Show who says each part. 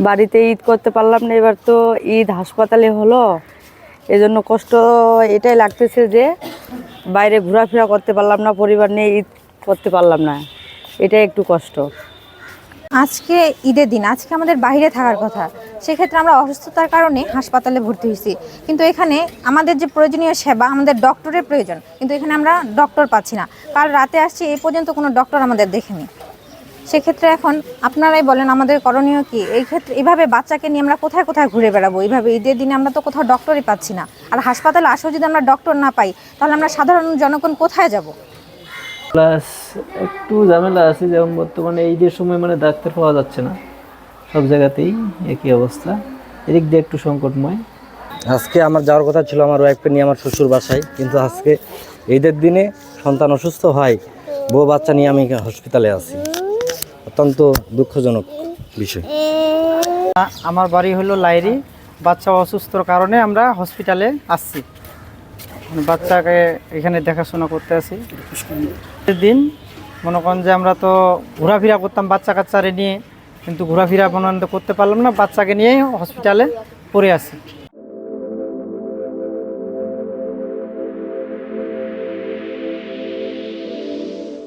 Speaker 1: বাড়িতে ঈদ করতে পারলাম না, এবার তো ঈদ হাসপাতালে হলো, এজন্য কষ্ট এটাই লাগতেছে যে বাইরে ঘোরাফেরা করতে পারলাম না, পরিবার নিয়ে ঈদ করতে পারলাম না, এটাই একটু কষ্ট।
Speaker 2: আজকে ঈদের দিন, আজকে আমাদের বাইরে থাকার কথা, সেক্ষেত্রে আমরা অসুস্থতার কারণে হাসপাতালে ভর্তি হয়েছি। কিন্তু এখানে আমাদের যে প্রয়োজনীয় সেবা, আমাদের ডক্টরের প্রয়োজন, কিন্তু এখানে আমরা ডক্টর পাচ্ছি না। কাল রাতে আসছি, এই পর্যন্ত কোনো ডক্টর আমাদের দেখেনি। সেক্ষেত্রে এখন আপনারাই বলেন আমাদের করণীয় কি? এই ক্ষেত্রে এভাবে বাচ্চাকে নিয়ে আমরা কোথায় কোথায় ঘুরে বেড়াবো? এইভাবে ঈদের দিনে আমরা তো কোথাও ডক্টরই পাচ্ছি না। আর হাসপাতালে আসেও যদি আমরা ডক্টর না পাই, তাহলে আমরা সাধারণ জনগণ কোথায় যাব?
Speaker 3: প্লাস একটু ঝামেলা আছে, যেমন বর্তমানে ঈদের সময় মানে ডাক্তার পাওয়া যাচ্ছে না, সব জায়গাতেই একই অবস্থা, এদিক দিয়ে একটু সংকটময়।
Speaker 4: আজকে আমার যাওয়ার কথা ছিল আমার ওয়াইফকে নিয়ে আমার শ্বশুর বাসায়, কিন্তু আজকে ঈদের দিনে সন্তান অসুস্থ হয়, বউ বাচ্চা নিয়ে আমি হসপিটালে আছি। অত্যন্ত দুঃখজনক বিষয়।
Speaker 5: আমার বাড়ি হলো লাইরি, বাচ্চা অসুস্থর কারণে আমরা হসপিটালে আসছি, বাচ্চাকে এখানে দেখাশোনা করতে আসি। দিন মনে করেন যে আমরা তো ঘোরাফেরা করতাম বাচ্চা কাচ্চারে নিয়ে, কিন্তু ঘোরাফেরা মনে করতে পারলাম না, বাচ্চাকে নিয়ে হসপিটালে পড়ে আসি।